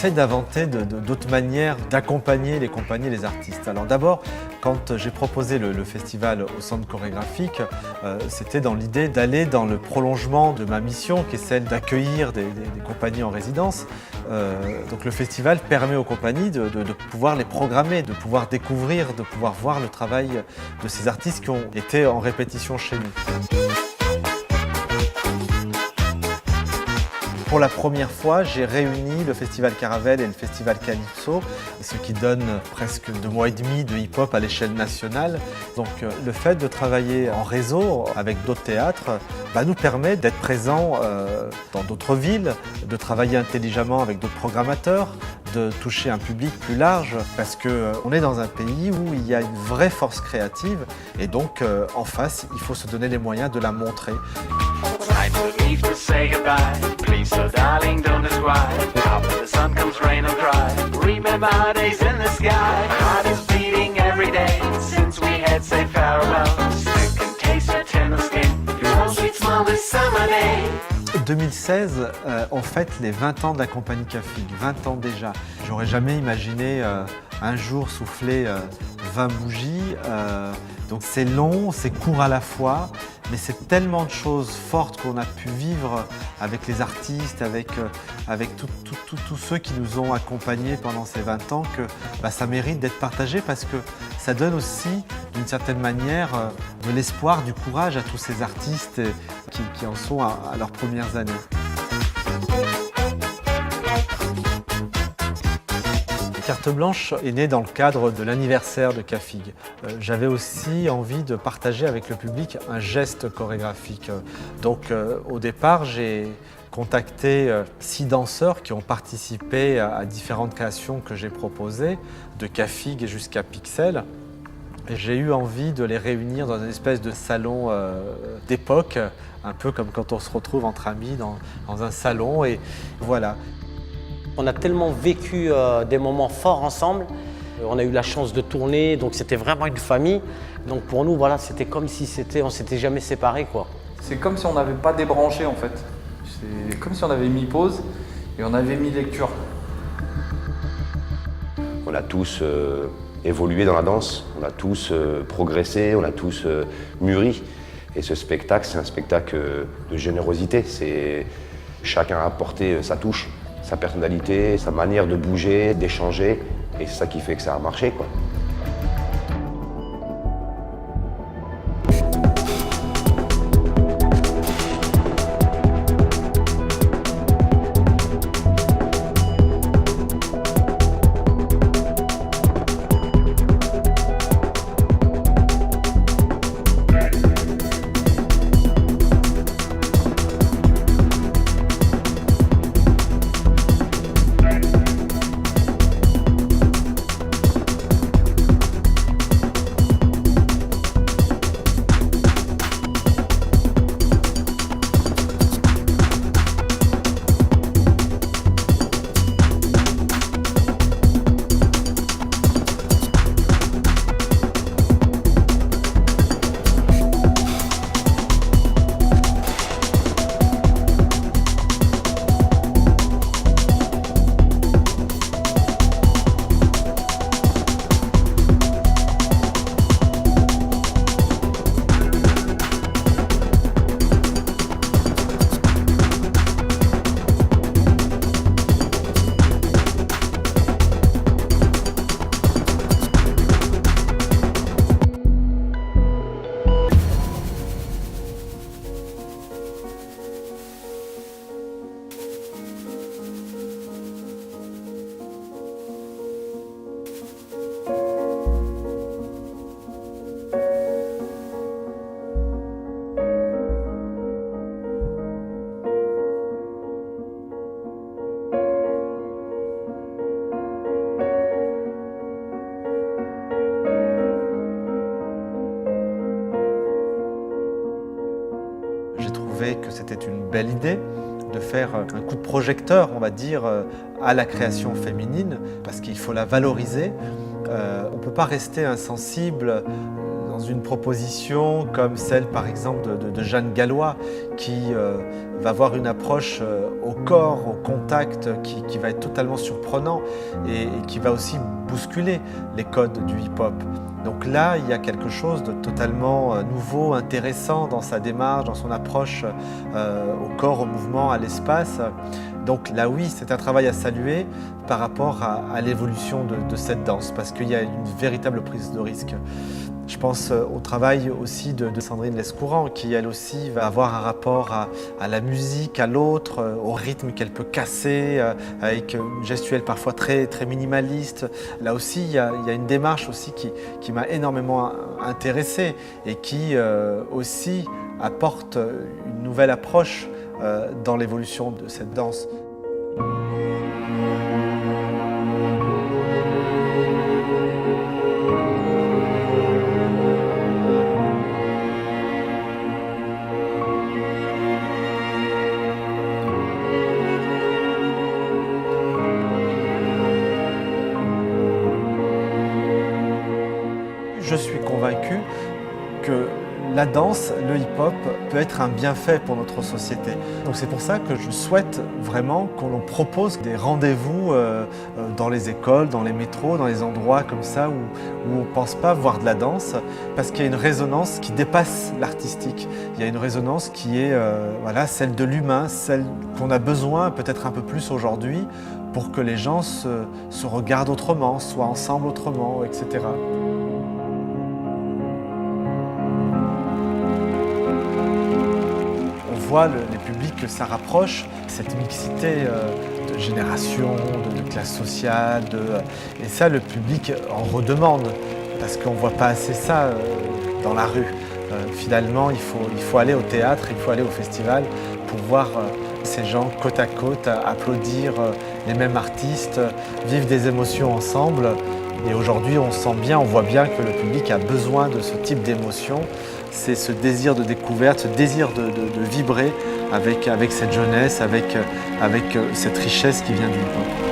J'essaie d'inventer d'autres manières d'accompagner les compagnies et les artistes. Alors d'abord, quand j'ai proposé le festival au Centre chorégraphique, c'était dans l'idée d'aller dans le prolongement de ma mission, qui est celle d'accueillir des compagnies en résidence. Donc le festival permet aux compagnies de pouvoir les programmer, de pouvoir découvrir, de pouvoir voir le travail de ces artistes qui ont été en répétition chez nous. Pour la première fois, j'ai réuni le Festival Caravelle et le Festival Calypso, ce qui donne presque 2 mois et demi de hip-hop à l'échelle nationale. Donc le fait de travailler en réseau avec d'autres théâtres nous permet d'être présents dans d'autres villes, de travailler intelligemment avec d'autres programmateurs, de toucher un public plus large, parce qu'on est dans un pays où il y a une vraie force créative et donc en face, il faut se donner les moyens de la montrer. Time to leave to say goodbye. Please, so darling, don't describe. After the sun comes rain or dry. Remember our days in the sky. Heart is beating every day since we had said farewell. Stick and taste of tender skin. Your own sweet smile this summer day. 2016, on fête les 20 ans de la compagnie Cafig, 20 ans déjà. J'aurais jamais imaginé un jour souffler 20 bougies. Donc c'est long, c'est court à la fois, mais c'est tellement de choses fortes qu'on a pu vivre avec les artistes, avec tous ceux qui nous ont accompagnés pendant ces 20 ans que ça mérite d'être partagé parce que ça donne aussi, d'une certaine manière, de l'espoir, du courage à tous ces artistes qui en sont à leurs premières années. Carte Blanche est née dans le cadre de l'anniversaire de Cafig. J'avais aussi envie de partager avec le public un geste chorégraphique. Donc au départ, j'ai contacté 6 danseurs qui ont participé à différentes créations que j'ai proposées, de Cafig jusqu'à Pixel. Et j'ai eu envie de les réunir dans une espèce de salon d'époque, un peu comme quand on se retrouve entre amis dans un salon. Et voilà. On a tellement vécu des moments forts ensemble. On a eu la chance de tourner, donc c'était vraiment une famille. Donc pour nous, voilà, c'était comme si on s'était jamais séparés, quoi. C'est comme si on n'avait pas débranché en fait. C'est comme si on avait mis pause et on avait mis lecture. On a tous évolué dans la danse, on a tous progressé, on a tous mûri. Et ce spectacle, c'est un spectacle de générosité. Chacun a apporté sa touche, sa personnalité, sa manière de bouger, d'échanger, et c'est ça qui fait que ça a marché, quoi. Que c'était une belle idée de faire un coup de projecteur, on va dire, à la création féminine, parce qu'il faut la valoriser. On ne peut pas rester insensible dans une proposition comme celle par exemple de Jeanne Gallois qui va avoir une approche au corps, au contact qui va être totalement surprenant et qui va aussi bousculer les codes du hip-hop. Donc là, il y a quelque chose de totalement nouveau, intéressant dans sa démarche, dans son approche au corps, au mouvement, à l'espace. Donc là, oui, c'est un travail à saluer par rapport à l'évolution de cette danse, parce qu'il y a une véritable prise de risque. Je pense au travail aussi de Sandrine Lescourant, qui elle aussi va avoir un rapport à la musique, à l'autre, au rythme qu'elle peut casser, avec une gestuelle parfois très, très minimaliste. Là aussi, il y a une démarche aussi qui m'a énormément intéressé et qui aussi apporte une nouvelle approche dans l'évolution de cette danse. Je suis convaincu que la danse, le hip-hop, peut être un bienfait pour notre société. Donc c'est pour ça que je souhaite vraiment qu'on nous propose des rendez-vous dans les écoles, dans les métros, dans les endroits comme ça où on ne pense pas voir de la danse, parce qu'il y a une résonance qui dépasse l'artistique. Il y a une résonance qui est voilà, celle de l'humain, celle qu'on a besoin peut-être un peu plus aujourd'hui pour que les gens se regardent autrement, soient ensemble autrement, etc. On voit les publics que ça rapproche, cette mixité de génération, de classe sociale, et ça le public en redemande, parce qu'on ne voit pas assez ça dans la rue. Finalement, il faut aller au théâtre, il faut aller au festival pour voir ces gens côte à côte, applaudir les mêmes artistes, vivre des émotions ensemble. Et aujourd'hui, on sent bien, on voit bien que le public a besoin de ce type d'émotion. C'est ce désir de découverte, ce désir de vibrer avec cette jeunesse, avec cette richesse qui vient du hip-hop.